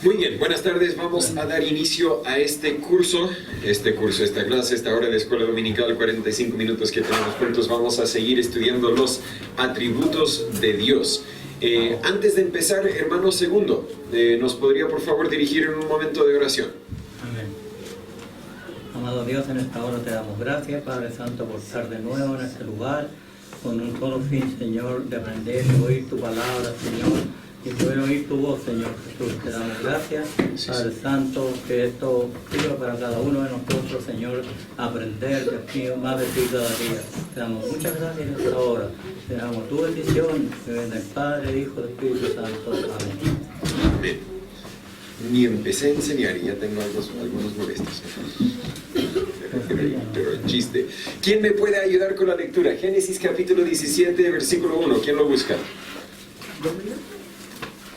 Muy bien, buenas tardes. Vamos a dar inicio a esta clase, esta hora de escuela dominical, 45 minutos que tenemos juntos. Vamos a seguir estudiando los atributos de Dios. Antes de empezar, hermano Segundo, ¿nos podría por favor dirigir en un momento de oración? Amén. Amado Dios, en esta hora te damos gracias, Padre Santo, por estar de nuevo en este lugar, con un solo fin, Señor, de aprender y oír tu palabra, Señor, y poder oír tu voz, Señor Jesús. Te damos gracias, Padre Santo, que esto sirva para cada uno de nosotros, Señor, aprender, Dios mío, más de ti cada día. Te damos muchas gracias en esta hora. Te damos tu bendición, que venga el Padre, Hijo y Espíritu Santo. Amén. Amén. Ni empecé a enseñar y ya tengo algunos molestos. Pero el chiste. ¿Quién me puede ayudar con la lectura? Génesis capítulo 17, versículo 1. ¿Quién lo busca?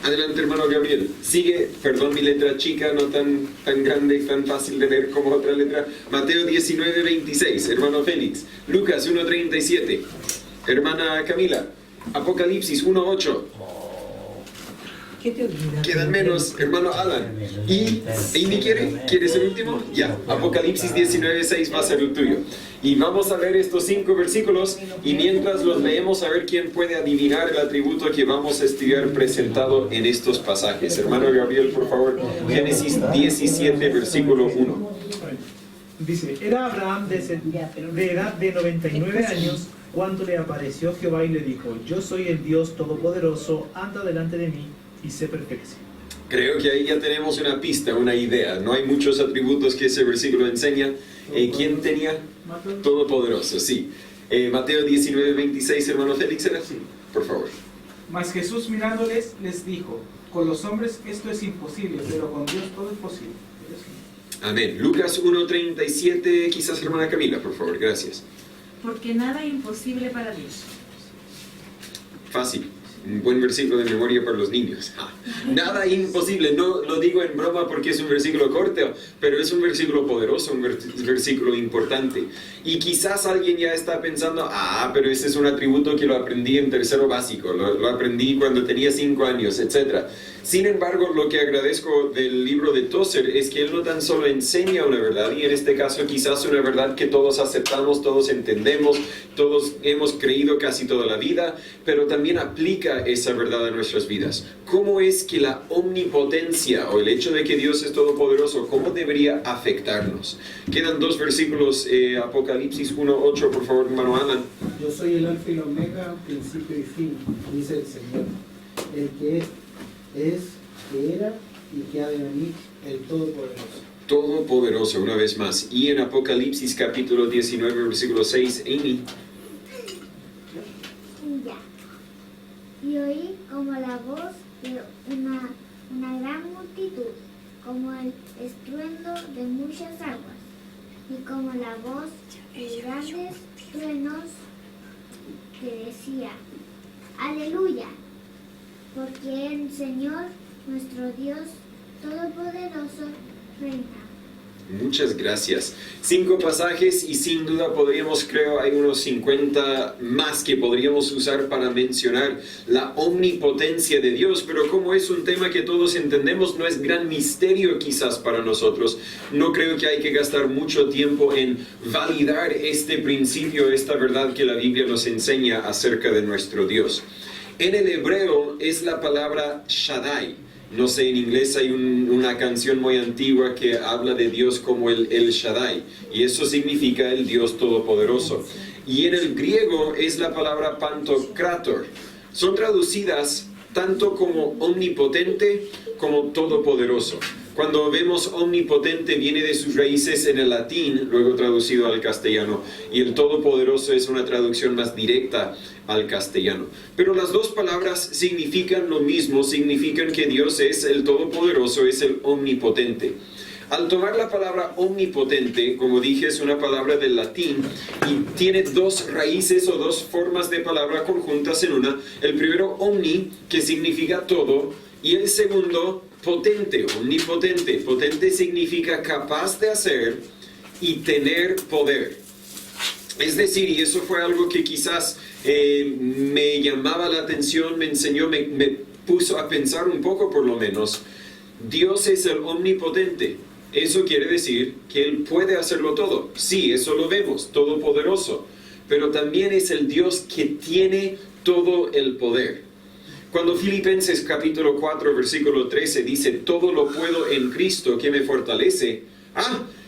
Adelante, hermano Gabriel. Sigue, perdón mi letra chica, no tan grande y tan fácil de leer como otra letra. Mateo 19, 26, hermano Félix. Lucas 1, 37. Hermana Camila. Apocalipsis 1, 8. Quedan menos, hermano Alan. ¿Y Amy ¿Quieres el último? Ya, Apocalipsis 19:6 va a ser el tuyo. Y vamos a leer estos 5 versículos y mientras los leemos a ver quién puede adivinar el atributo que vamos a estudiar presentado en estos pasajes. Hermano Gabriel, por favor, Génesis 17, versículo 1. Dice, era Abraham de edad de 99 años cuando le apareció Jehová y le dijo, yo soy el Dios Todopoderoso, anda delante de mí y sé perfección. Creo que ahí ya tenemos una pista, una idea. No hay muchos atributos que ese versículo enseña. ¿Quién tenía? Todopoderoso, sí. Mateo 19, 26, hermano Félix, ¿era? Sí. Por favor. Mas Jesús mirándoles les dijo, con los hombres esto es imposible, pero con Dios todo es posible. Amén. Lucas 1, 37, quizás hermana Camila, por favor, gracias. Porque nada es imposible para Dios. Fácil. Un buen versículo de memoria para los niños. Nada imposible, no lo digo en broma porque es un versículo corto, pero es un versículo poderoso, un versículo importante. Y quizás alguien ya está pensando, pero ese es un atributo que lo aprendí en tercero básico, lo aprendí cuando tenía 5 años, etc. Sin embargo, lo que agradezco del libro de Tozer es que él no tan solo enseña una verdad, y en este caso quizás una verdad que todos aceptamos, todos entendemos, todos hemos creído casi toda la vida, pero también aplica esa verdad a nuestras vidas. ¿Cómo es que la omnipotencia o el hecho de que Dios es todopoderoso, cómo debería afectarnos? Quedan 2 versículos, Apocalipsis 1:8, por favor, hermano Alan. Yo soy el alfa y el omega, principio y fin, dice el Señor, el que es, que era y que ha de venir, el Todopoderoso. Todopoderoso, una vez más. Y en Apocalipsis capítulo 19, versículo 6, Amy. Y oí como la voz de una gran multitud, como el estruendo de muchas aguas, y como la voz de grandes truenos que decía, Aleluya, porque el Señor, nuestro Dios Todopoderoso, reina. Muchas gracias. 5 pasajes y sin duda podríamos, creo, hay unos 50 más que podríamos usar para mencionar la omnipotencia de Dios, pero como es un tema que todos entendemos, no es gran misterio quizás para nosotros. No creo que hay que gastar mucho tiempo en validar este principio, esta verdad que la Biblia nos enseña acerca de nuestro Dios. En el hebreo es la palabra Shaddai. No sé, en inglés hay una canción muy antigua que habla de Dios como el Shaddai, y eso significa el Dios Todopoderoso. Y en el griego es la palabra Pantocrator. Son traducidas tanto como omnipotente como todopoderoso. Cuando vemos omnipotente viene de sus raíces en el latín, luego traducido al castellano, y el todopoderoso es una traducción más directa al castellano. Pero las dos palabras significan lo mismo, significan que Dios es el todopoderoso, es el omnipotente. Al tomar la palabra omnipotente, como dije, es una palabra del latín y tiene 2 raíces o 2 formas de palabra conjuntas en una. El primero, omni, que significa todo, y el segundo, potente, omnipotente. Potente significa capaz de hacer y tener poder. Es decir, y eso fue algo que quizás me llamaba la atención, me enseñó, me puso a pensar un poco por lo menos. Dios es el omnipotente. Eso quiere decir que Él puede hacerlo todo. Sí, eso lo vemos, todopoderoso. Pero también es el Dios que tiene todo el poder. Cuando Filipenses capítulo 4, versículo 13 dice, todo lo puedo en Cristo que me fortalece.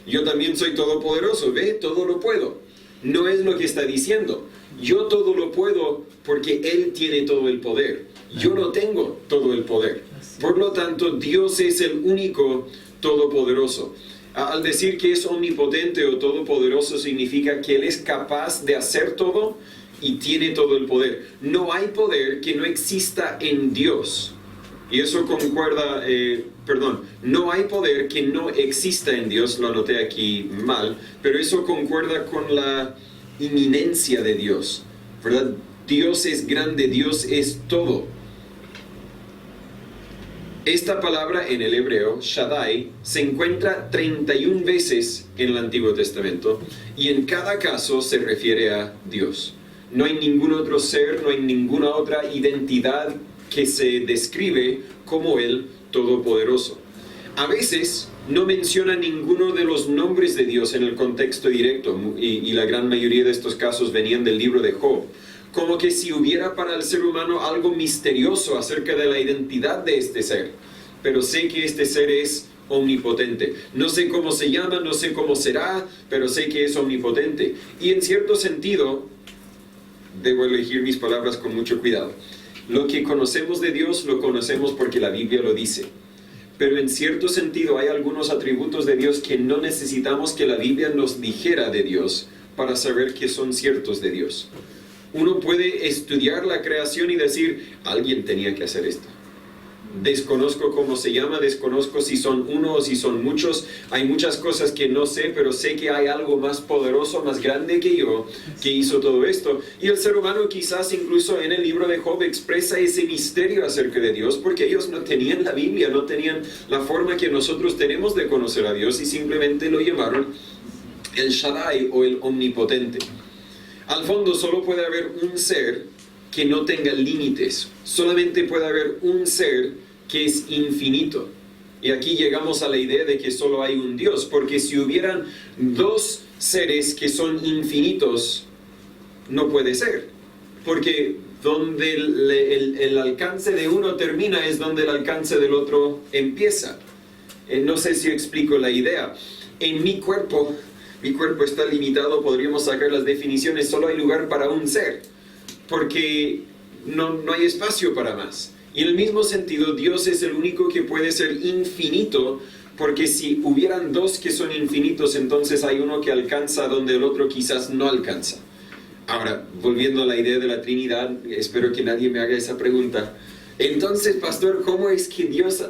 Yo también soy todopoderoso, ¿ve? Todo lo puedo. No es lo que está diciendo. Yo todo lo puedo porque Él tiene todo el poder. Yo no tengo todo el poder. Por lo tanto, Dios es el único todopoderoso. Al decir que es omnipotente o todopoderoso significa que Él es capaz de hacer todo y tiene todo el poder. No hay poder que no exista en Dios. Y eso concuerda, no hay poder que no exista en Dios, lo anoté aquí mal, pero eso concuerda con la inminencia de Dios, ¿verdad? Dios es grande, Dios es todo. Esta palabra en el hebreo, Shaddai, se encuentra 31 veces en el Antiguo Testamento y en cada caso se refiere a Dios. No hay ningún otro ser, no hay ninguna otra identidad que se describe como el Todopoderoso. A veces no menciona ninguno de los nombres de Dios en el contexto directo y la gran mayoría de estos casos venían del libro de Job. Como que si hubiera para el ser humano algo misterioso acerca de la identidad de este ser. Pero sé que este ser es omnipotente. No sé cómo se llama, no sé cómo será, pero sé que es omnipotente. Y en cierto sentido, debo elegir mis palabras con mucho cuidado. Lo que conocemos de Dios lo conocemos porque la Biblia lo dice. Pero en cierto sentido hay algunos atributos de Dios que no necesitamos que la Biblia nos dijera de Dios para saber que son ciertos de Dios. Uno puede estudiar la creación y decir, alguien tenía que hacer esto. Desconozco cómo se llama, desconozco si son uno o si son muchos. Hay muchas cosas que no sé, pero sé que hay algo más poderoso, más grande que yo, que hizo todo esto. Y el ser humano quizás incluso en el libro de Job expresa ese misterio acerca de Dios, porque ellos no tenían la Biblia, no tenían la forma que nosotros tenemos de conocer a Dios y simplemente lo llamaron el Shaddai o el omnipotente. Al fondo solo puede haber un ser que no tenga límites. Solamente puede haber un ser que es infinito. Y aquí llegamos a la idea de que solo hay un Dios, porque si hubieran dos seres que son infinitos, no puede ser. Porque donde el alcance de uno termina es donde el alcance del otro empieza. No sé si explico la idea. En mi cuerpo está limitado, podríamos sacar las definiciones, solo hay lugar para un ser, porque no hay espacio para más. Y en el mismo sentido, Dios es el único que puede ser infinito, porque si hubieran dos que son infinitos, entonces hay uno que alcanza donde el otro quizás no alcanza. Ahora, volviendo a la idea de la Trinidad, espero que nadie me haga esa pregunta. Entonces, pastor, ¿cómo es que Dios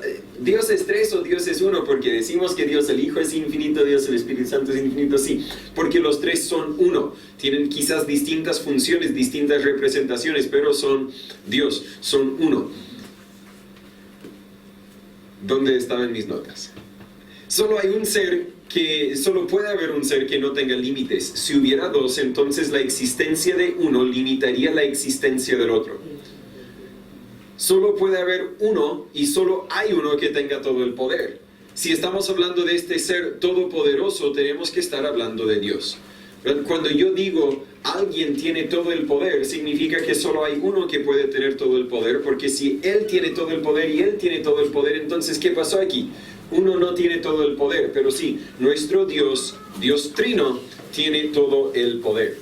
es tres o Dios es uno? Porque decimos que Dios el Hijo es infinito, Dios el Espíritu Santo es infinito, sí, porque los tres son uno. Tienen quizás distintas funciones, distintas representaciones, pero son Dios, son uno. ¿Dónde estaban mis notas? Solo puede haber un ser que no tenga límites. Si hubiera dos, entonces la existencia de uno limitaría la existencia del otro. Solo puede haber uno y solo hay uno que tenga todo el poder. Si estamos hablando de este ser todopoderoso, tenemos que estar hablando de Dios. Cuando yo digo alguien tiene todo el poder, significa que solo hay uno que puede tener todo el poder, porque si Él tiene todo el poder y Él tiene todo el poder, entonces ¿qué pasó aquí? Uno no tiene todo el poder, pero sí, nuestro Dios, Dios Trino, tiene todo el poder.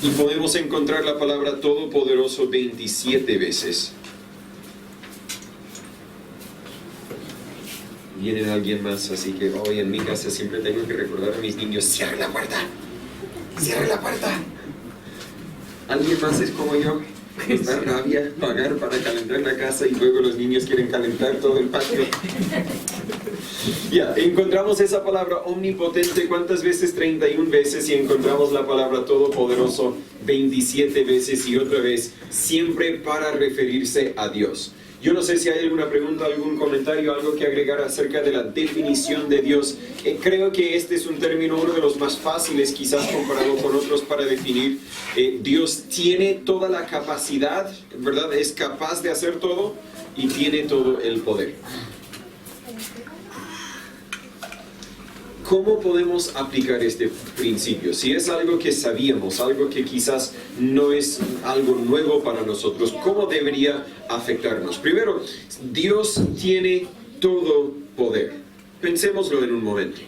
Y podemos encontrar la palabra todopoderoso 27 veces. Viene alguien más, así que hoy en mi casa siempre tengo que recordar a mis niños, ¡cierre la puerta! ¡Cierre la puerta! ¿Alguien más es como yo? Nos da rabia pagar para calentar la casa y luego los niños quieren calentar todo el patio. Ya, encontramos esa palabra omnipotente, ¿cuántas veces? 31 veces, y encontramos la palabra todopoderoso 27 veces, y otra vez, siempre para referirse a Dios. Yo no sé si hay alguna pregunta, algún comentario, algo que agregar acerca de la definición de Dios. Creo que este es un término, uno de los más fáciles quizás comparado con otros para definir. Dios tiene toda la capacidad, ¿verdad? Es capaz de hacer todo y tiene todo el poder. ¿Cómo podemos aplicar este principio? Si es algo que sabíamos, algo que quizás no es algo nuevo para nosotros, ¿cómo debería afectarnos? Primero, Dios tiene todo poder. Pensémoslo en un momento.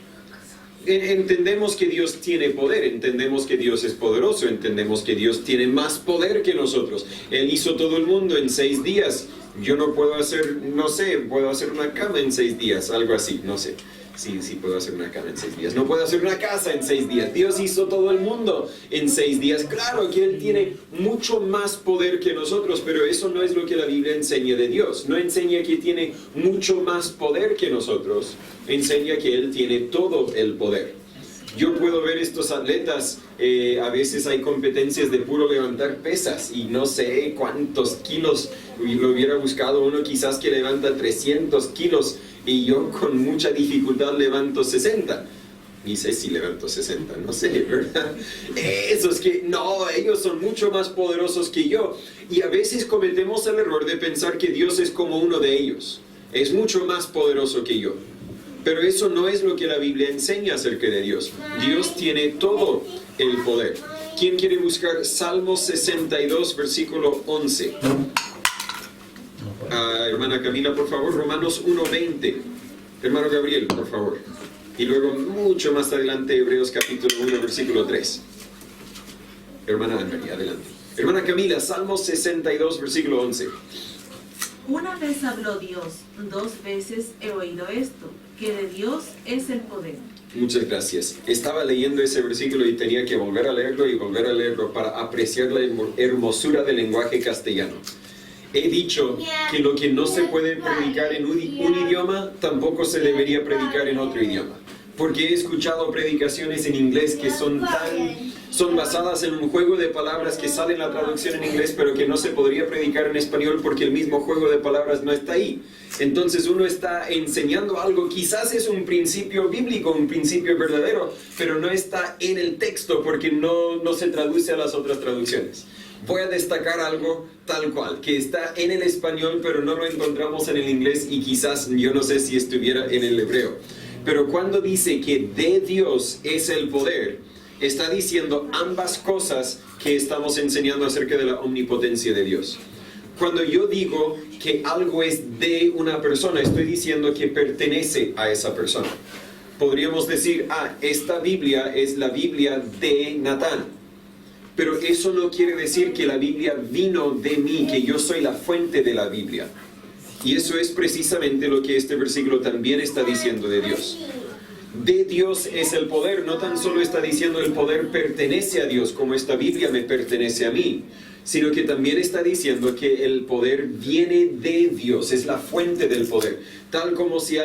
Entendemos que Dios tiene poder, entendemos que Dios es poderoso, entendemos que Dios tiene más poder que nosotros. Él hizo todo el mundo en 6 días. Yo no puedo hacer, no sé, puedo hacer una cama en 6 días, algo así, no sé. Sí, puedo hacer una cama en 6 días. No puedo hacer una casa en 6 días. Dios hizo todo el mundo en 6 días. Claro que Él tiene mucho más poder que nosotros, pero eso no es lo que la Biblia enseña de Dios. No enseña que tiene mucho más poder que nosotros. Enseña que Él tiene todo el poder. Yo puedo ver estos atletas, a veces hay competencias de puro levantar pesas y no sé cuántos kilos. Lo hubiera buscado uno quizás que levanta 300 kilos y yo con mucha dificultad levanto 60. Ni sé si levanto 60, no sé, ¿verdad? Esos que, no, ellos son mucho más poderosos que yo. Y a veces cometemos el error de pensar que Dios es como uno de ellos. Es mucho más poderoso que yo. Pero eso no es lo que la Biblia enseña acerca de Dios. Dios tiene todo el poder. ¿Quién quiere buscar Salmo 62, versículo 11? Hermana Camila, por favor. Romanos 1:20. Hermano Gabriel, por favor. Y luego, mucho más adelante, Hebreos capítulo 1, versículo 3. Hermana Anne, adelante. Hermana Camila, Salmo 62, versículo 11. Una vez habló Dios, 2 veces he oído esto, que de Dios es el poder. Muchas gracias. Estaba leyendo ese versículo y tenía que volver a leerlo y volver a leerlo para apreciar la hermosura del lenguaje castellano. He dicho que lo que no se puede predicar en un idioma, tampoco se debería predicar en otro idioma. Porque he escuchado predicaciones en inglés que son basadas en un juego de palabras que sale en la traducción en inglés, pero que no se podría predicar en español porque el mismo juego de palabras no está ahí. Entonces uno está enseñando algo, quizás es un principio bíblico, un principio verdadero, pero no está en el texto porque no se traduce a las otras traducciones. Voy a destacar algo tal cual, que está en el español, pero no lo encontramos en el inglés y quizás yo no sé si estuviera en el hebreo. Pero cuando dice que de Dios es el poder, está diciendo ambas cosas que estamos enseñando acerca de la omnipotencia de Dios. Cuando yo digo que algo es de una persona, estoy diciendo que pertenece a esa persona. Podríamos decir, esta Biblia es la Biblia de Natán. Pero eso no quiere decir que la Biblia vino de mí, que yo soy la fuente de la Biblia. Y eso es precisamente lo que este versículo también está diciendo de Dios. De Dios es el poder, no tan solo está diciendo el poder pertenece a Dios, como esta Biblia me pertenece a mí, sino que también está diciendo que el poder viene de Dios, es la fuente del poder. Tal como si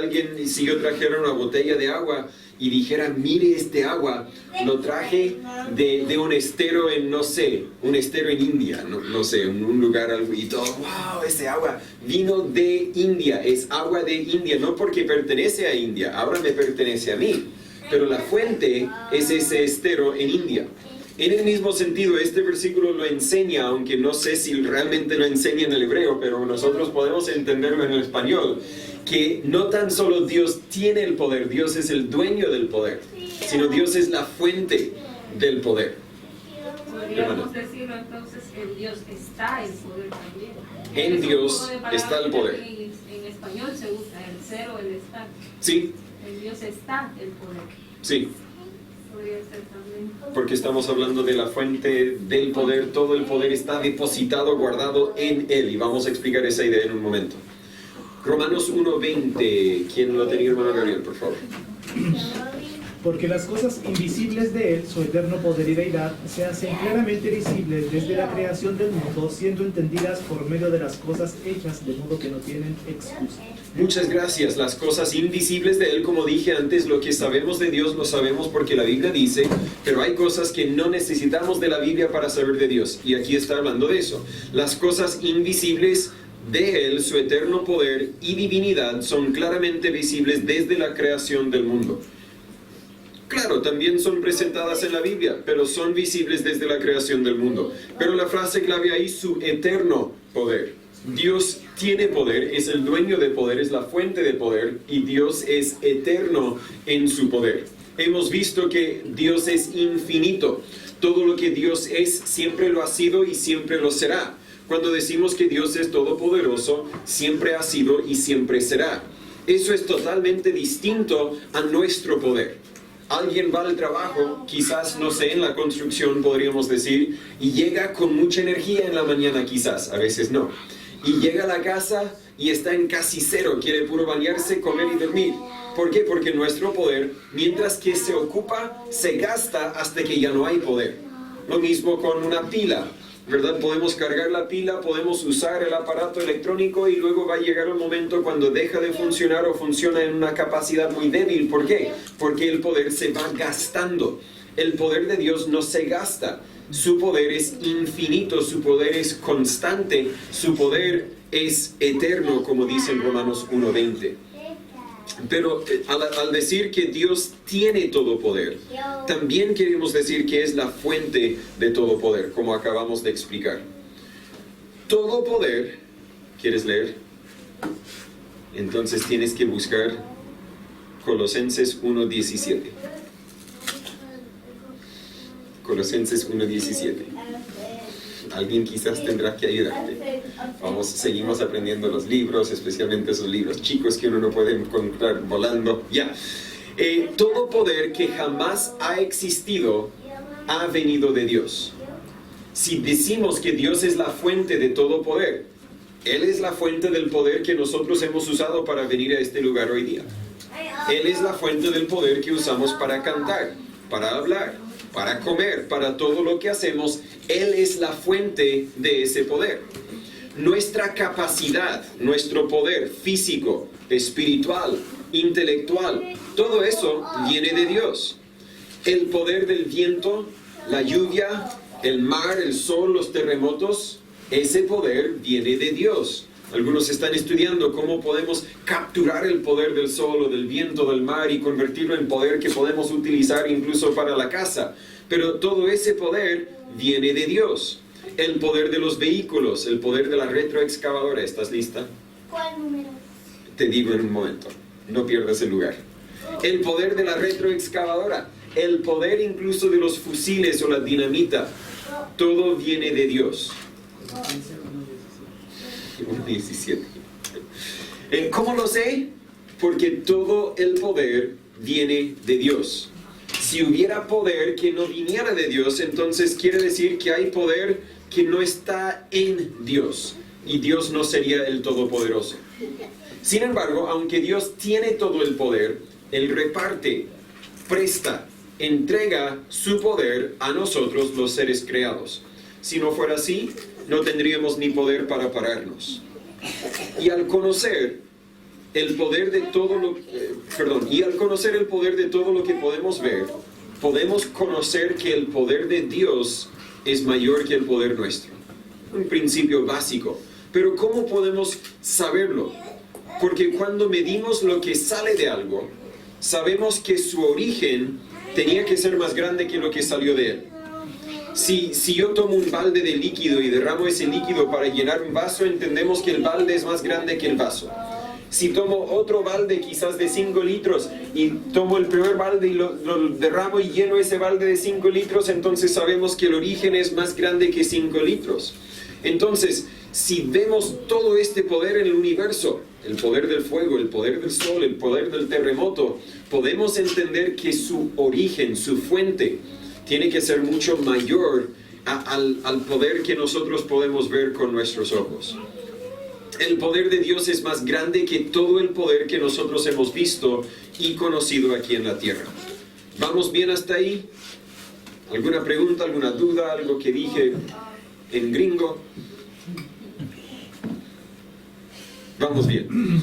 yo trajera una botella de agua y dijera, mire este agua, lo traje de un estero en, no sé, un estero en India, no sé, en un lugar algo y todo, wow, ese agua vino de India, es agua de India, no porque pertenece a India, ahora me pertenece a mí, pero la fuente es ese estero en India. En el mismo sentido, este versículo lo enseña, aunque no sé si realmente lo enseña en el hebreo, pero nosotros podemos entenderlo en el español, que no tan solo Dios tiene el poder, Dios es el dueño del poder, sino Dios es la fuente del poder. Podríamos decirlo entonces, en Dios está el poder también. En Dios está el poder. En español se usa el ser o el estar. Sí. En Dios está el poder. Sí. Podría ser también. Porque estamos hablando de la fuente del poder, todo el poder está depositado, guardado en Él, y vamos a explicar esa idea en un momento. Romanos 1:20, ¿quién lo tenía, hermano Gabriel, por favor? Porque las cosas invisibles de Él, su eterno poder y deidad, se hacen claramente visibles desde la creación del mundo, siendo entendidas por medio de las cosas hechas, de modo que no tienen excusa. Muchas gracias. Las cosas invisibles de Él, como dije antes, lo que sabemos de Dios lo sabemos porque la Biblia dice, pero hay cosas que no necesitamos de la Biblia para saber de Dios. Y aquí está hablando de eso. Las cosas invisibles de Él, su eterno poder y divinidad son claramente visibles desde la creación del mundo. Claro, también son presentadas en la Biblia, pero son visibles desde la creación del mundo. Pero la frase clave ahí, su eterno poder. Dios tiene poder, es el dueño de poder, es la fuente de poder, y Dios es eterno en su poder. Hemos visto que Dios es infinito. Todo lo que Dios es siempre lo ha sido y siempre lo será. Cuando decimos que Dios es todopoderoso, siempre ha sido y siempre será. Eso es totalmente distinto a nuestro poder. Alguien va al trabajo, quizás, no sé, en la construcción podríamos decir, y llega con mucha energía en la mañana quizás, a veces no. Y llega a la casa y está en casi cero, quiere puro bañarse, comer y dormir. ¿Por qué? Porque nuestro poder, mientras que se ocupa, se gasta hasta que ya no hay poder. Lo mismo con una pila, ¿verdad? Podemos cargar la pila, podemos usar el aparato electrónico y luego va a llegar un momento cuando deja de funcionar o funciona en una capacidad muy débil. ¿Por qué? Porque el poder se va gastando. El poder de Dios no se gasta. Su poder es infinito, su poder es constante, su poder es eterno, como dice en Romanos 1:20. Pero al decir que Dios tiene todo poder, también queremos decir que es la fuente de todo poder, como acabamos de explicar. Todo poder, ¿quieres leer? Entonces tienes que buscar Colosenses 1:17. Colosenses 1:17. Alguien quizás tendrá que ayudarte. Seguimos aprendiendo los libros, especialmente esos libros chicos que uno no puede encontrar volando. Ya. Todo poder que jamás ha existido ha venido de Dios. Si decimos que Dios es la fuente de todo poder, Él es la fuente del poder que nosotros hemos usado para venir a este lugar hoy día. Él es la fuente del poder que usamos para cantar, para hablar, para comer, para todo lo que hacemos. Él es la fuente de ese poder. Nuestra capacidad, nuestro poder físico, espiritual, intelectual, todo eso viene de Dios. El poder del viento, la lluvia, el mar, el sol, los terremotos, ese poder viene de Dios. Algunos están estudiando cómo podemos capturar el poder del sol o del viento, del mar y convertirlo en poder que podemos utilizar incluso para la casa. Pero todo ese poder viene de Dios. El poder de los vehículos, el poder de la retroexcavadora. ¿Estás lista? ¿Cuál número? Te digo en un momento. No pierdas el lugar. El poder de la retroexcavadora. El poder incluso de los fusiles o la dinamita. Todo viene de Dios. 1:17. ¿Cómo lo sé? Porque todo el poder viene de Dios. Si hubiera poder que no viniera de Dios, entonces quiere decir que hay poder que no está en Dios, y Dios no sería el Todopoderoso. Sin embargo, aunque Dios tiene todo el poder, Él reparte, presta, entrega su poder a nosotros los seres creados. Si no fuera así, no tendríamos ni poder para pararnos. Y al conocer el poder de todo lo que podemos ver, podemos conocer que el poder de Dios es mayor que el poder nuestro. Un principio básico. Pero ¿cómo podemos saberlo? Porque cuando medimos lo que sale de algo, sabemos que su origen tenía que ser más grande que lo que salió de él. Si yo tomo un balde de líquido y derramo ese líquido para llenar un vaso, entendemos que el balde es más grande que el vaso. Si tomo otro balde quizás de 5 litros y tomo el primer balde y lo derramo y lleno ese balde de 5 litros, entonces sabemos que el origen es más grande que 5 litros. Entonces, si vemos todo este poder en el universo, el poder del fuego, el poder del sol, el poder del terremoto, podemos entender que su origen, su fuente, tiene que ser mucho mayor al poder que nosotros podemos ver con nuestros ojos. El poder de Dios es más grande que todo el poder que nosotros hemos visto y conocido aquí en la tierra. ¿Vamos bien hasta ahí? ¿Alguna pregunta, alguna duda, algo que dije en gringo? Vamos bien.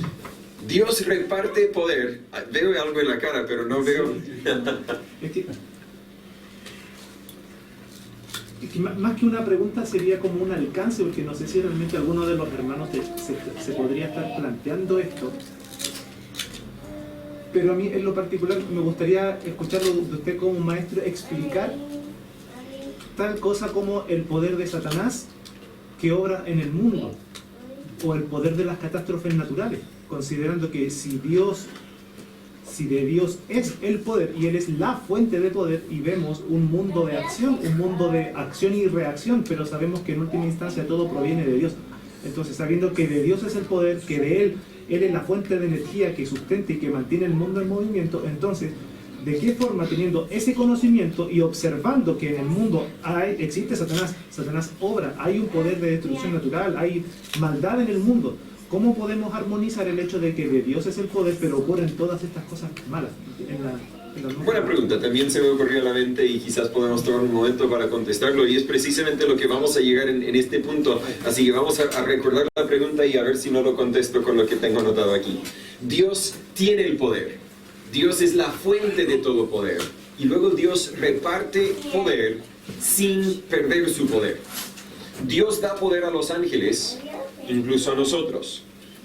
Dios reparte poder. Veo algo en la cara, pero no veo. más que una pregunta sería como un alcance, porque no sé si realmente alguno de los hermanos se podría estar planteando esto. Pero a mí en lo particular me gustaría escucharlo de usted como maestro explicar tal cosa como el poder de Satanás que obra en el mundo, o el poder de las catástrofes naturales, considerando que si de Dios es el poder y Él es la fuente de poder, y vemos un mundo de acción y reacción, pero sabemos que en última instancia todo proviene de Dios. Entonces, sabiendo que de Dios es el poder, que de Él es la fuente de energía que sustenta y que mantiene el mundo en movimiento, entonces, ¿de qué forma, teniendo ese conocimiento y observando que en el mundo existe Satanás obra, hay un poder de destrucción natural, hay maldad en el mundo? ¿Cómo podemos armonizar el hecho de que de Dios es el poder, pero ocurren todas estas cosas malas en la Buena pregunta, también se me ocurrió a la mente y quizás podemos tomar un momento para contestarlo, y es precisamente lo que vamos a llegar en este punto. Así que vamos a recordar la pregunta y a ver si no lo contesto con lo que tengo anotado aquí. Dios tiene el poder. Dios es la fuente de todo poder. Y luego Dios reparte poder sin perder su poder. Dios da poder a los ángeles, incluso a nosotros,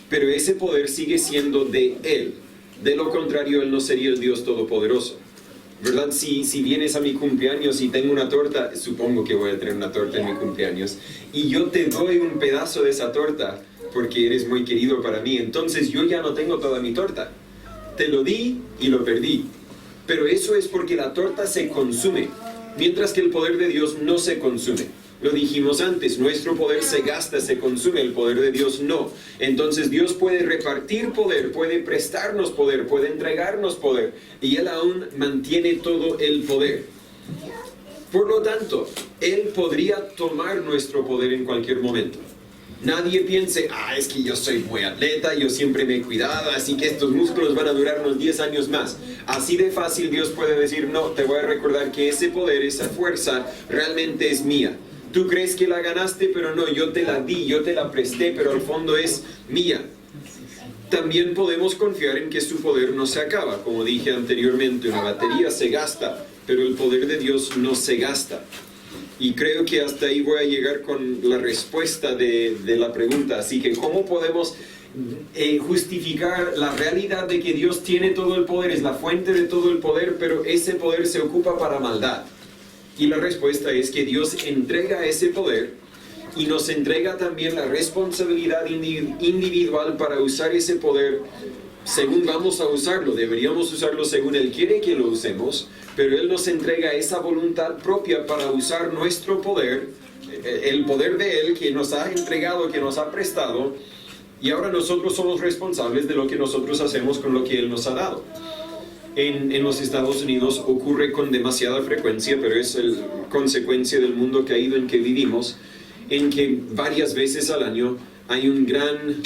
pero ese poder sigue siendo de Él. De lo contrario, Él no sería el Dios todopoderoso, ¿verdad? Si vienes a mi cumpleaños y tengo una torta, supongo que voy a tener una torta en mi cumpleaños, y yo te doy un pedazo de esa torta porque eres muy querido para mí, entonces yo ya no tengo toda mi torta. Te lo di y lo perdí. Pero eso es porque la torta se consume, mientras que el poder de Dios no se consume. Lo dijimos antes, nuestro poder se gasta, se consume, el poder de Dios no. Entonces Dios puede repartir poder, puede prestarnos poder, puede entregarnos poder, y Él aún mantiene todo el poder. Por lo tanto, Él podría tomar nuestro poder en cualquier momento. Nadie piense, es que yo soy muy atleta, yo siempre me he cuidado, así que estos músculos van a durar unos 10 años más. Así de fácil Dios puede decir, no, te voy a recordar que ese poder, esa fuerza, realmente es mía. Tú crees que la ganaste, pero no, yo te la di, yo te la presté, pero al fondo es mía. También podemos confiar en que su poder no se acaba. Como dije anteriormente, una batería se gasta, pero el poder de Dios no se gasta. Y creo que hasta ahí voy a llegar con la respuesta de la pregunta. Así que, ¿cómo podemos justificar la realidad de que Dios tiene todo el poder, es la fuente de todo el poder, pero ese poder se ocupa para maldad? Y la respuesta es que Dios entrega ese poder y nos entrega también la responsabilidad individual para usar ese poder según vamos a usarlo. Deberíamos usarlo según Él quiere que lo usemos, pero Él nos entrega esa voluntad propia para usar nuestro poder, el poder de Él que nos ha entregado, que nos ha prestado, y ahora nosotros somos responsables de lo que nosotros hacemos con lo que Él nos ha dado. En los Estados Unidos ocurre con demasiada frecuencia, pero es consecuencia del mundo caído en que vivimos, en que varias veces al año hay un gran,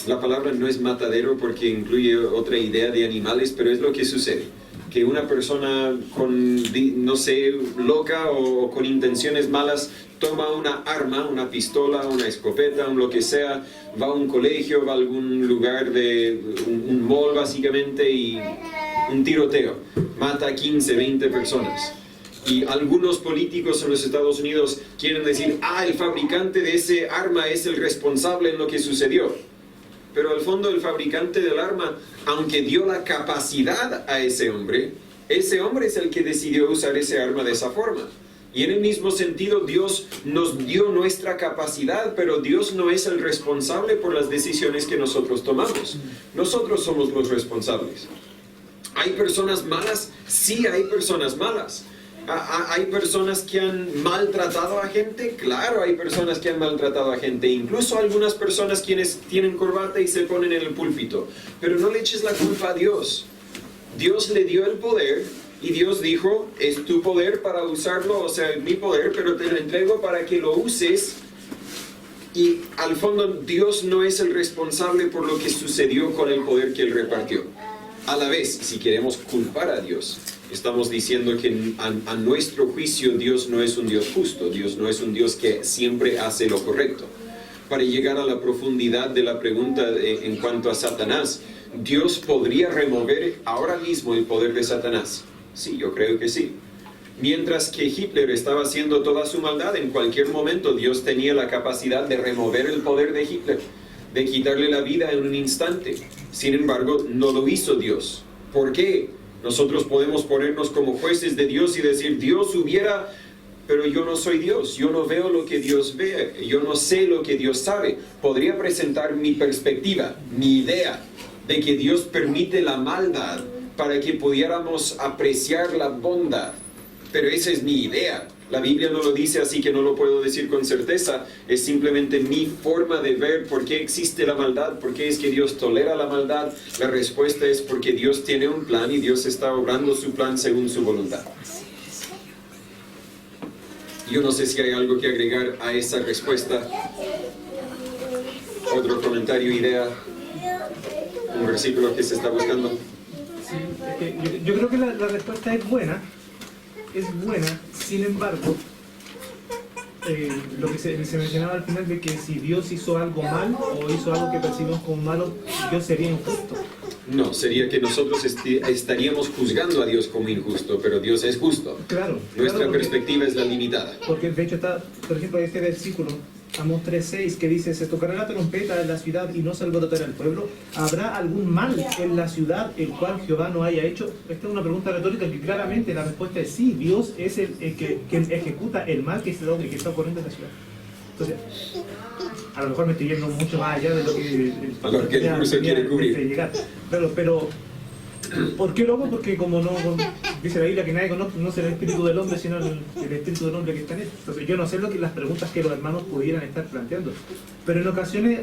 la palabra no es matadero porque incluye otra idea de animales, pero es lo que sucede, que una persona con, no sé, loca o con intenciones malas toma una arma, una pistola, una escopeta, lo que sea, va a un colegio, va a algún lugar de un mall básicamente, y un tiroteo, mata a 15, 20 personas. Y algunos políticos en los Estados Unidos quieren decir, el fabricante de ese arma es el responsable en lo que sucedió. Pero al fondo el fabricante del arma, aunque dio la capacidad a ese hombre es el que decidió usar ese arma de esa forma. Y en el mismo sentido, Dios nos dio nuestra capacidad, pero Dios no es el responsable por las decisiones que nosotros tomamos. Nosotros somos los responsables. ¿Hay personas malas? Sí, hay personas malas. ¿Hay personas que han maltratado a gente? Claro, hay personas que han maltratado a gente. Incluso algunas personas quienes tienen corbata y se ponen en el púlpito. Pero no le eches la culpa a Dios. Dios le dio el poder. Y Dios dijo, es tu poder para usarlo, o sea, es mi poder, pero te lo entrego para que lo uses. Y al fondo, Dios no es el responsable por lo que sucedió con el poder que Él repartió. A la vez, si queremos culpar a Dios, estamos diciendo que a nuestro juicio Dios no es un Dios justo, Dios no es un Dios que siempre hace lo correcto. Para llegar a la profundidad de la pregunta en cuanto a Satanás, ¿Dios podría remover ahora mismo el poder de Satanás? Sí, yo creo que sí. Mientras que Hitler estaba haciendo toda su maldad, en cualquier momento Dios tenía la capacidad de remover el poder de Hitler, de quitarle la vida en un instante. Sin embargo, no lo hizo Dios. ¿Por qué? Nosotros podemos ponernos como jueces de Dios y decir, Dios hubiera... Pero yo no soy Dios, yo no veo lo que Dios ve, yo no sé lo que Dios sabe. Podría presentar mi perspectiva, mi idea de que Dios permite la maldad para que pudiéramos apreciar la bondad. Pero esa es mi idea. La Biblia no lo dice, así que no lo puedo decir con certeza. Es simplemente mi forma de ver por qué existe la maldad, por qué es que Dios tolera la maldad. La respuesta es porque Dios tiene un plan y Dios está obrando su plan según su voluntad. Yo no sé si hay algo que agregar a esa respuesta. Otro comentario, idea, un versículo que se está buscando. Sí, yo creo que la respuesta es buena, sin embargo, lo que se mencionaba al final de que si Dios hizo algo mal o hizo algo que percibimos como malo, Dios sería injusto. No, sería que nosotros estaríamos juzgando a Dios como injusto, pero Dios es justo. Claro. Nuestra perspectiva es la limitada. Porque de hecho está, por ejemplo, este versículo, Amós 3:6, que dice, se tocará la trompeta en la ciudad y no se alborotará el pueblo. ¿Habrá algún mal en la ciudad el cual Jehová no haya hecho? Esta es una pregunta retórica que claramente la respuesta es sí, Dios es el que ejecuta el mal que está ocurriendo en la ciudad. Entonces, a lo mejor me estoy yendo mucho más allá de lo que el curso quiere cubrir. Pero ¿por qué lo hago? Porque como no dice la Biblia que nadie conoce el espíritu del hombre, sino el espíritu del hombre que está en él. Entonces yo no sé las preguntas que los hermanos pudieran estar planteando. Pero en ocasiones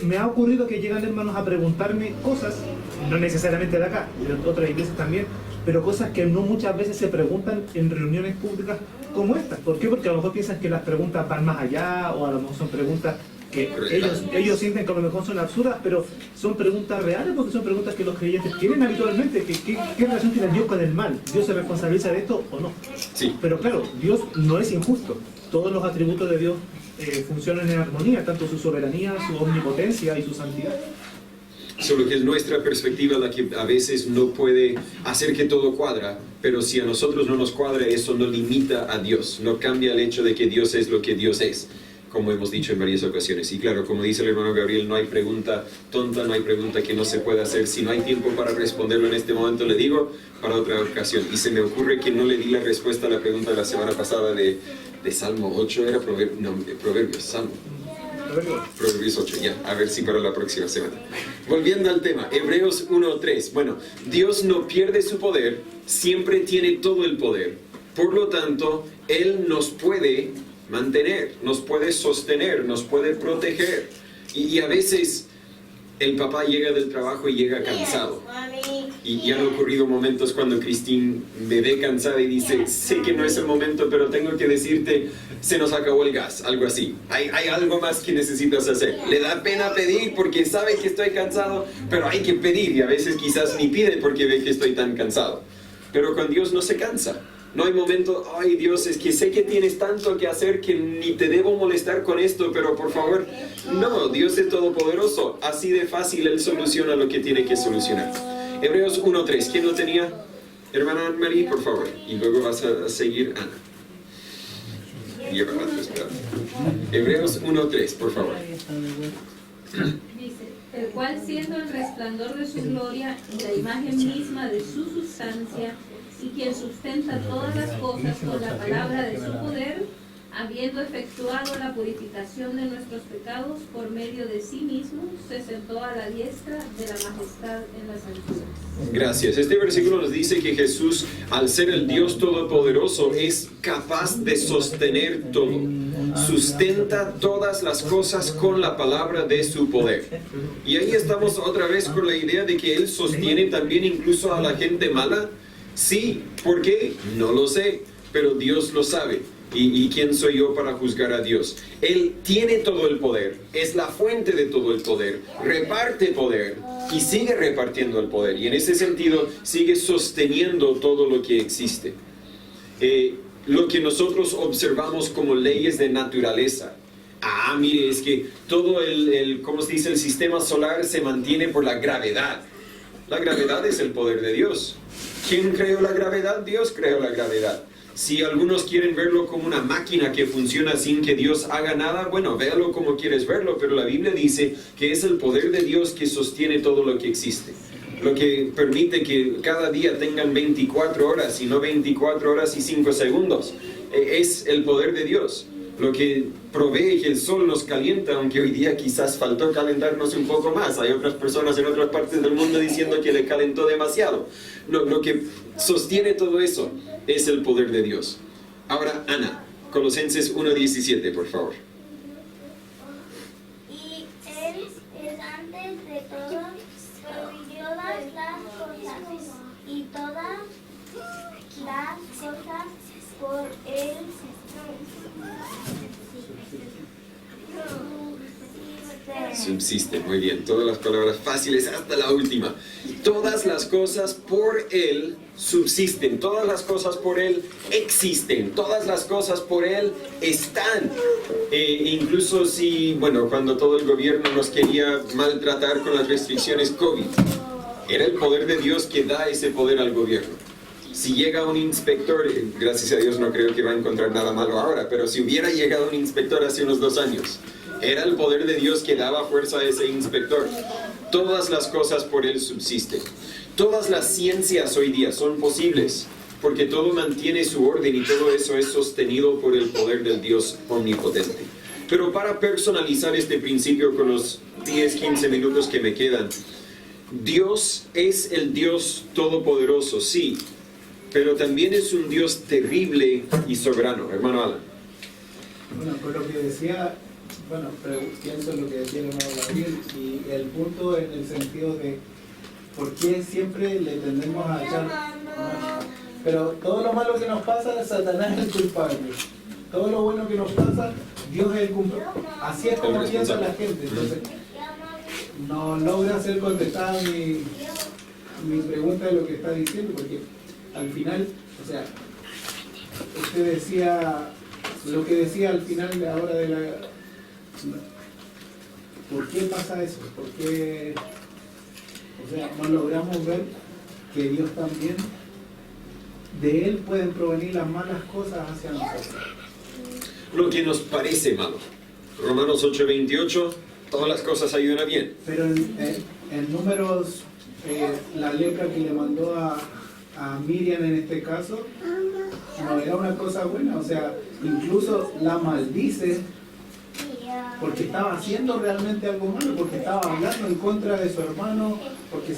me ha ocurrido que llegan hermanos a preguntarme cosas, no necesariamente de acá, de otras iglesias también, pero cosas que no muchas veces se preguntan en reuniones públicas como estas. ¿Por qué? Porque a lo mejor piensan que las preguntas van más allá, o a lo mejor son preguntas que ellos sienten que a lo mejor son absurdas, pero son preguntas reales porque son preguntas que los creyentes tienen habitualmente. ¿Qué relación tiene Dios con el mal? ¿Dios se responsabiliza de esto o no? Sí. Pero claro, Dios no es injusto. Todos los atributos de Dios funcionan en armonía, tanto su soberanía, su omnipotencia y su santidad. Solo que es nuestra perspectiva la que a veces no puede hacer que todo cuadra, pero si a nosotros no nos cuadra, eso no limita a Dios, no cambia el hecho de que Dios es lo que Dios es, como hemos dicho en varias ocasiones. Y claro, como dice el hermano Gabriel, no hay pregunta tonta, no hay pregunta que no se pueda hacer. Si no hay tiempo para responderlo en este momento, le digo para otra ocasión. Y se me ocurre que no le di la respuesta a la pregunta de la semana pasada de Salmo 8, era Proverbios, Salmo. Proverbios 8, ya, a ver si para la próxima semana. Volviendo al tema, Hebreos 1:3. Bueno, Dios no pierde su poder, siempre tiene todo el poder. Por lo tanto, Él nos puede mantener, nos puede sostener, nos puede proteger. Y a veces el papá llega del trabajo y llega cansado. Y han ocurrido momentos cuando Christine me ve cansada y dice, sé que no es el momento, pero tengo que decirte, se nos acabó el gas, algo así. Hay algo más que necesitas hacer. Le da pena pedir porque sabe que estoy cansado, pero hay que pedir y a veces quizás ni pide porque ve que estoy tan cansado. Pero con Dios no se cansa. No hay momento, ay Dios, es que sé que tienes tanto que hacer que ni te debo molestar con esto, pero por favor, no, Dios es todopoderoso. Así de fácil Él soluciona lo que tiene que solucionar. Hebreos 1:3, ¿quién lo tenía? Hermana Anne-Marie, por favor. Y luego vas a seguir Ana. Lleva rato esperando. Hebreos 1:3, por favor. Dice, el cual siendo el resplandor de su gloria y la imagen misma de su sustancia, y quien sustenta todas las cosas con la palabra de su poder, habiendo efectuado la purificación de nuestros pecados por medio de sí mismo, se sentó a la diestra de la majestad en las alturas. Gracias. Este versículo nos dice que Jesús, al ser el Dios Todopoderoso, es capaz de sostener todo. Sustenta todas las cosas con la palabra de su poder. Y ahí estamos otra vez con la idea de que Él sostiene también incluso a la gente mala. Sí, ¿por qué? No lo sé, pero Dios lo sabe. ¿Y quién soy yo para juzgar a Dios? Él tiene todo el poder, es la fuente de todo el poder, reparte poder y sigue repartiendo el poder. Y en ese sentido sigue sosteniendo todo lo que existe. Lo que nosotros observamos como leyes de naturaleza. Mire, es que todo ¿cómo se dice? El sistema solar se mantiene por la gravedad. La gravedad es el poder de Dios. ¿Quién creó la gravedad? Dios creó la gravedad. Si algunos quieren verlo como una máquina que funciona sin que Dios haga nada, bueno, véalo como quieres verlo, pero la Biblia dice que es el poder de Dios que sostiene todo lo que existe. Lo que permite que cada día tengan 24 horas y no 24 horas y 5 segundos. Es el poder de Dios. Lo que provee que el sol nos calienta, aunque hoy día quizás faltó calentarnos un poco más. Hay otras personas en otras partes del mundo diciendo que le calentó demasiado. Lo que sostiene todo eso es el poder de Dios. Ahora, Ana, Colosenses 1:17, por favor. Y Él es antes de todo, proveyó las cosas, y todas las cosas por Él Subsiste, muy bien. Todas las palabras fáciles hasta la última. Todas las cosas por Él subsisten. Todas las cosas por Él existen. Todas las cosas por Él están. Incluso si, bueno, cuando todo el gobierno nos quería maltratar con las restricciones COVID, era el poder de Dios que da ese poder al gobierno. Si llega un inspector, gracias a Dios no creo que va a encontrar nada malo ahora, pero si hubiera llegado un inspector hace unos 2 años, era el poder de Dios que daba fuerza a ese inspector. Todas las cosas por Él subsisten. Todas las ciencias hoy día son posibles, porque todo mantiene su orden y todo eso es sostenido por el poder del Dios omnipotente. Pero para personalizar este principio con los 10-15 minutos que me quedan, Dios es el Dios todopoderoso, sí, pero también es un Dios terrible y soberano. Hermano Alan. Bueno, por lo que decía, bueno, pienso en lo que decía el hermano Gabriel, y el punto en el sentido de por qué siempre le tendemos a echar mano. Pero todo lo malo que nos pasa, Satanás es el culpable. Todo lo bueno que nos pasa, Dios es el culpable. Así es como piensa la gente. Entonces, no logra ser contestada mi pregunta de lo que está diciendo, porque al final, o sea, usted decía, lo que decía al final de ahora de la... ¿Por qué pasa eso? ¿Por qué, o sea, no logramos ver que Dios también, de Él pueden provenir las malas cosas hacia nosotros? Lo que nos parece malo. Romanos 8:28, todas las cosas ayudan a bien. Pero en Números, la lepra que le mandó a Miriam en este caso, no era una cosa buena, o sea, incluso la maldice porque estaba haciendo realmente algo malo, porque estaba hablando en contra de su hermano, porque o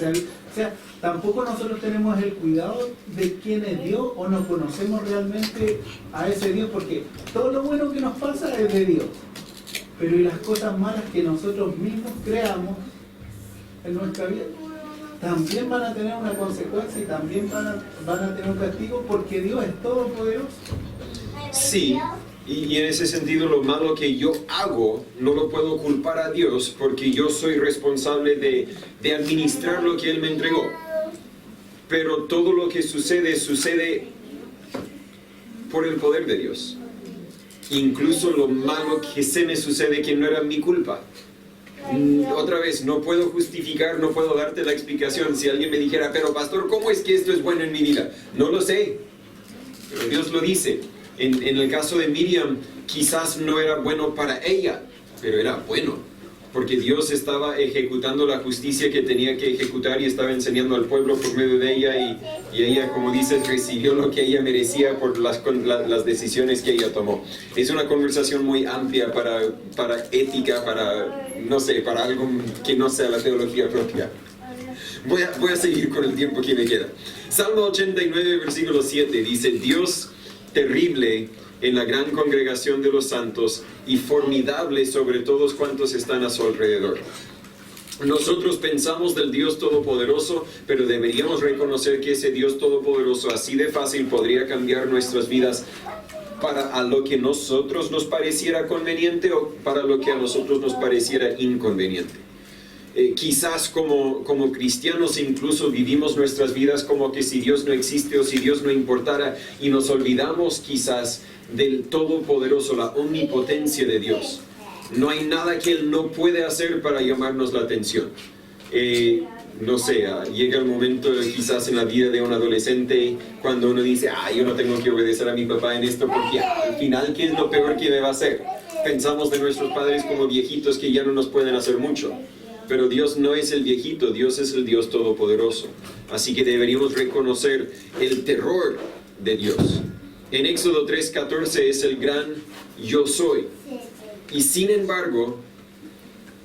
sea, tampoco nosotros tenemos el cuidado de quién es Dios o no conocemos realmente a ese Dios, porque todo lo bueno que nos pasa es de Dios, pero y las cosas malas que nosotros mismos creamos en nuestra vida también van a tener una consecuencia y también van a tener un castigo, porque Dios es todopoderoso. Sí, y en ese sentido lo malo que yo hago no lo puedo culpar a Dios, porque yo soy responsable de administrar lo que Él me entregó. Pero todo lo que sucede por el poder de Dios. Incluso lo malo que se me sucede que no era mi culpa. Otra vez, no puedo justificar, no puedo darte la explicación. Si alguien me dijera, pero pastor, ¿cómo es que esto es bueno en mi vida? No lo sé, pero Dios lo dice. En el caso de Miriam, quizás no era bueno para ella, pero era bueno, porque Dios estaba ejecutando la justicia que tenía que ejecutar y estaba enseñando al pueblo por medio de ella, y ella, como dices, recibió lo que ella merecía por las decisiones que ella tomó. Es una conversación muy amplia para ética, no sé, para algo que no sea la teología propia. Voy a seguir con el tiempo que me queda. Salmo 89, versículo 7 dice: Dios terrible en la gran congregación de los santos y formidable sobre todos cuantos están a su alrededor. Nosotros pensamos del Dios Todopoderoso, pero deberíamos reconocer que ese Dios Todopoderoso así de fácil podría cambiar nuestras vidas para a lo que nosotros nos pareciera conveniente o para lo que a nosotros nos pareciera inconveniente. Quizás como cristianos incluso vivimos nuestras vidas como que si Dios no existe o si Dios no importara, y nos olvidamos quizás del Todopoderoso, la omnipotencia de Dios. No hay nada que Él no puede hacer para llamarnos la atención. no sé, llega el momento quizás en la vida de un adolescente cuando uno dice, yo no tengo que obedecer a mi papá en esto porque al final, ¿qué es lo peor que me va a hacer? Pensamos de nuestros padres como viejitos que ya no nos pueden hacer mucho. Pero Dios no es el viejito, Dios es el Dios todopoderoso. Así que deberíamos reconocer el terror de Dios. En Éxodo 3:14 es el gran yo soy. Y sin embargo,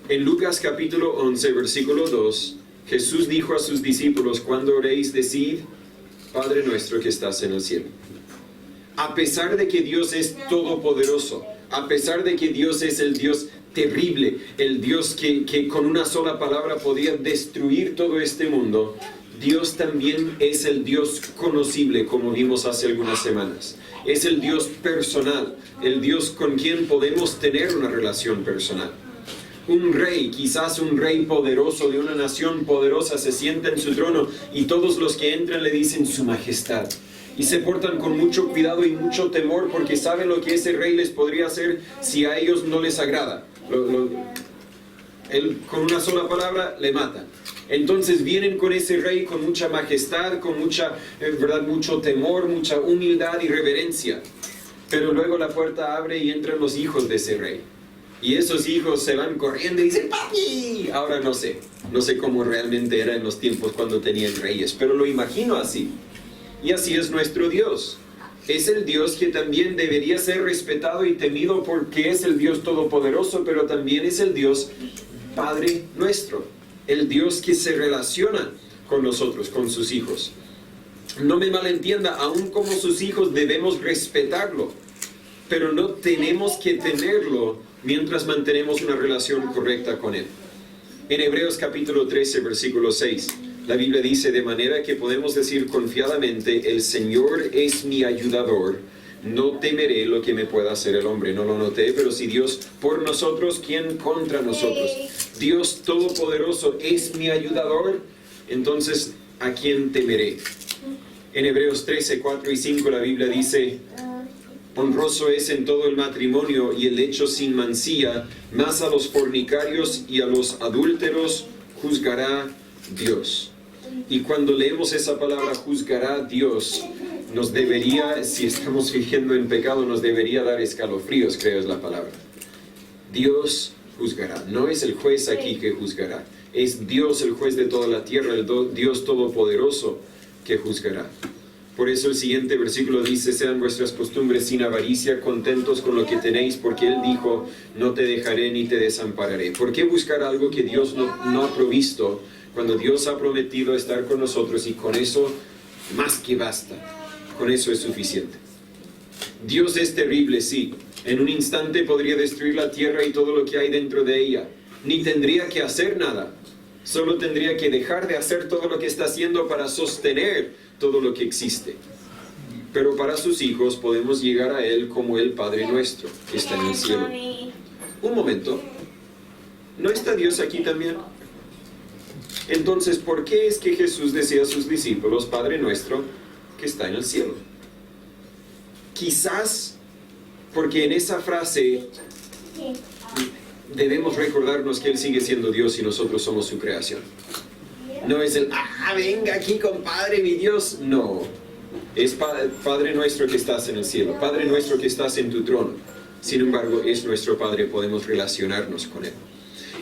en Lucas capítulo 11, versículo 2, Jesús dijo a sus discípulos, cuando oréis, decid, Padre nuestro que estás en el cielo. A pesar de que Dios es todopoderoso, a pesar de que Dios es el Dios terrible, el Dios que con una sola palabra podía destruir todo este mundo, Dios también es el Dios conocible, como vimos hace algunas semanas. Es el Dios personal, el Dios con quien podemos tener una relación personal. Un rey, quizás un rey poderoso de una nación poderosa, se sienta en su trono y todos los que entran le dicen su majestad. Y se portan con mucho cuidado y mucho temor porque saben lo que ese rey les podría hacer si a ellos no les agrada. Él con una sola palabra le mata. Entonces vienen con ese rey con mucha majestad, con mucho temor, mucha humildad y reverencia. Pero luego la puerta abre y entran los hijos de ese rey. Y esos hijos se van corriendo y dicen, ¡papi! Ahora no sé cómo realmente era en los tiempos cuando tenían reyes, pero lo imagino así. Y así es nuestro Dios. Es el Dios que también debería ser respetado y temido porque es el Dios todopoderoso, pero también es el Dios Padre nuestro. El Dios que se relaciona con nosotros, con sus hijos. No me malentienda, aún como sus hijos debemos respetarlo, pero no tenemos que tenerlo mientras mantenemos una relación correcta con Él. En Hebreos capítulo 13, versículo 6, la Biblia dice, de manera que podemos decir confiadamente, el Señor es mi ayudador, no temeré lo que me pueda hacer el hombre. No lo noté, pero si Dios por nosotros, ¿quién contra nosotros? Dios Todopoderoso es mi ayudador, entonces, ¿a quién temeré? En Hebreos 13, 4 y 5 la Biblia dice, honroso es en todo el matrimonio y el lecho sin mancilla, mas a los fornicarios y a los adúlteros juzgará Dios. Y cuando leemos esa palabra, juzgará Dios, nos debería, si estamos viviendo en pecado, nos debería dar escalofríos, creo es la palabra. Dios juzgará. No es el juez aquí que juzgará. Es Dios el juez de toda la tierra, el Dios todopoderoso que juzgará. Por eso el siguiente versículo dice, sean vuestras costumbres sin avaricia, contentos con lo que tenéis, porque Él dijo, no te dejaré ni te desampararé. ¿Por qué buscar algo que Dios no ha provisto, cuando Dios ha prometido estar con nosotros y con eso más que basta? Con eso es suficiente. Dios es terrible, sí. En un instante podría destruir la tierra y todo lo que hay dentro de ella. Ni tendría que hacer nada. Solo tendría que dejar de hacer todo lo que está haciendo para sostener todo lo que existe. Pero para sus hijos podemos llegar a Él como el Padre nuestro, que está en el cielo. Un momento. ¿No está Dios aquí también? Entonces, ¿por qué es que Jesús decía a sus discípulos, Padre nuestro, que está en el cielo? Quizás porque en esa frase debemos recordarnos que Él sigue siendo Dios y nosotros somos su creación. No es el, venga aquí compadre, mi Dios. No, es Padre nuestro que estás en el cielo, Padre nuestro que estás en tu trono. Sin embargo, es nuestro Padre, podemos relacionarnos con Él.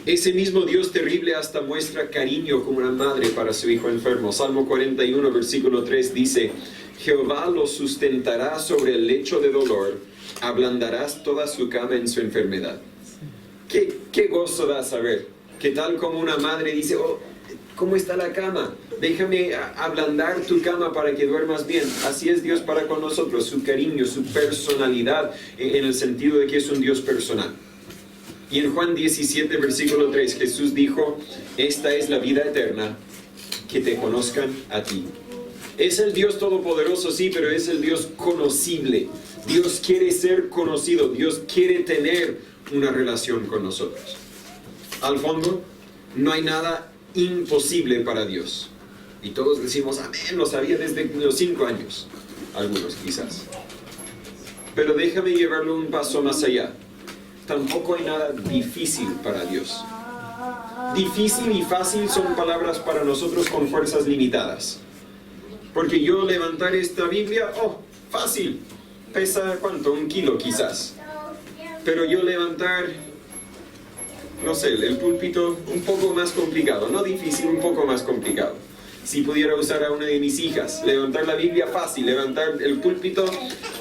Ese mismo Dios terrible hasta muestra cariño como una madre para su hijo enfermo. Salmo 41, versículo 3 dice, Jehová lo sustentará sobre el lecho de dolor, ablandarás toda su cama en su enfermedad. Qué gozo da saber que tal como una madre dice, ¿cómo está la cama? Déjame ablandar tu cama para que duermas bien. Así es Dios para con nosotros, su cariño, su personalidad, en el sentido de que es un Dios personal. Y en Juan 17, versículo 3, Jesús dijo, esta es la vida eterna, que te conozcan a ti. Es el Dios todopoderoso, sí, pero es el Dios conocible. Dios quiere ser conocido, Dios quiere tener una relación con nosotros. Al fondo, no hay nada imposible para Dios. Y todos decimos, amén, lo sabía desde los 5 años. Algunos quizás. Pero déjame llevarlo un paso más allá. Tampoco hay nada difícil para Dios. Difícil y fácil son palabras para nosotros con fuerzas limitadas. Porque yo levantar esta Biblia, fácil. Pesa, ¿cuánto? 1 kilo quizás. Pero yo levantar, no sé, el púlpito, un poco más complicado. No difícil, un poco más complicado. Si pudiera usar a una de mis hijas, levantar la Biblia fácil, levantar el púlpito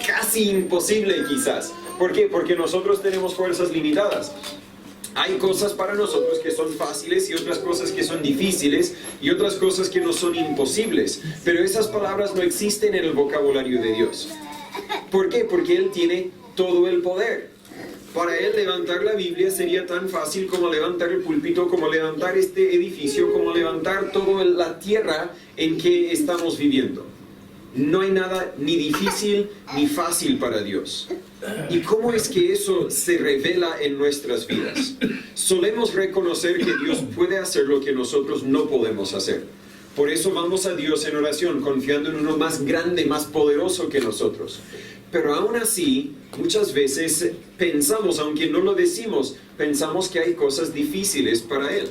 casi imposible quizás. ¿Por qué? Porque nosotros tenemos fuerzas limitadas. Hay cosas para nosotros que son fáciles y otras cosas que son difíciles y otras cosas que no son imposibles. Pero esas palabras no existen en el vocabulario de Dios. ¿Por qué? Porque Él tiene todo el poder. Para Él levantar la Biblia sería tan fácil como levantar el púlpito, como levantar este edificio, como levantar toda la tierra en que estamos viviendo. No hay nada ni difícil ni fácil para Dios. ¿Y cómo es que eso se revela en nuestras vidas? Solemos reconocer que Dios puede hacer lo que nosotros no podemos hacer. Por eso vamos a Dios en oración, confiando en uno más grande, más poderoso que nosotros. Pero aún así, muchas veces pensamos, aunque no lo decimos, pensamos que hay cosas difíciles para Él.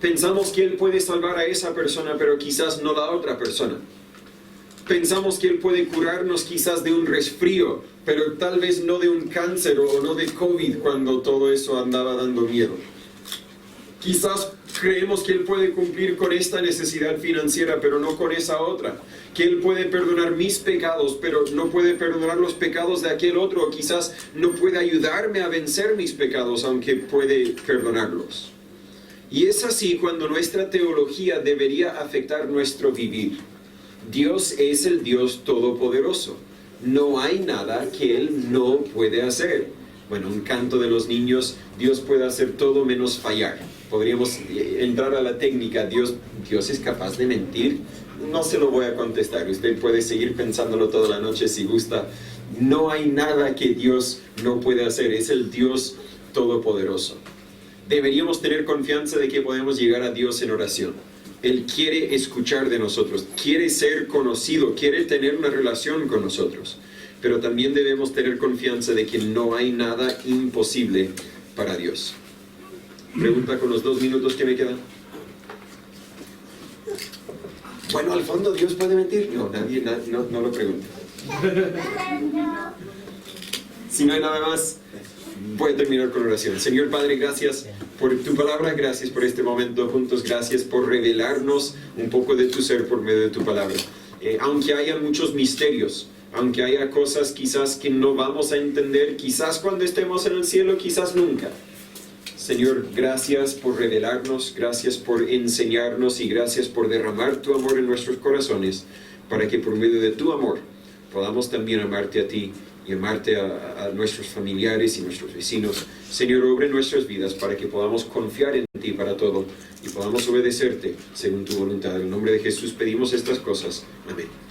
Pensamos que Él puede salvar a esa persona, pero quizás no la otra persona. Pensamos que Él puede curarnos quizás de un resfrío, pero tal vez no de un cáncer o no de COVID cuando todo eso andaba dando miedo. Quizás creemos que Él puede cumplir con esta necesidad financiera, pero no con esa otra. Que Él puede perdonar mis pecados, pero no puede perdonar los pecados de aquel otro. O quizás no puede ayudarme a vencer mis pecados, aunque puede perdonarlos. Y es así cuando nuestra teología debería afectar nuestro vivir. Dios es el Dios todopoderoso. No hay nada que Él no puede hacer. Bueno, un canto de los niños, Dios puede hacer todo menos fallar. Podríamos entrar a la técnica, Dios es capaz de mentir. No se lo voy a contestar, usted puede seguir pensándolo toda la noche si gusta. No hay nada que Dios no puede hacer, es el Dios todopoderoso. Deberíamos tener confianza de que podemos llegar a Dios en oración. Él quiere escuchar de nosotros, quiere ser conocido, quiere tener una relación con nosotros. Pero también debemos tener confianza de que no hay nada imposible para Dios. Pregunta con los 2 minutos que me quedan. Bueno, al fondo, ¿Dios puede mentir? No, nadie no lo pregunta. Si no hay nada más, voy a terminar con oración. Señor Padre, gracias por tu palabra, gracias por este momento juntos, gracias por revelarnos un poco de tu ser por medio de tu palabra. Aunque haya muchos misterios, aunque haya cosas quizás que no vamos a entender, quizás cuando estemos en el cielo, quizás nunca. Señor, gracias por revelarnos, gracias por enseñarnos y gracias por derramar tu amor en nuestros corazones para que por medio de tu amor podamos también amarte a ti y amarte a nuestros familiares y nuestros vecinos. Señor, obra en nuestras vidas para que podamos confiar en ti para todo y podamos obedecerte según tu voluntad. En el nombre de Jesús pedimos estas cosas. Amén.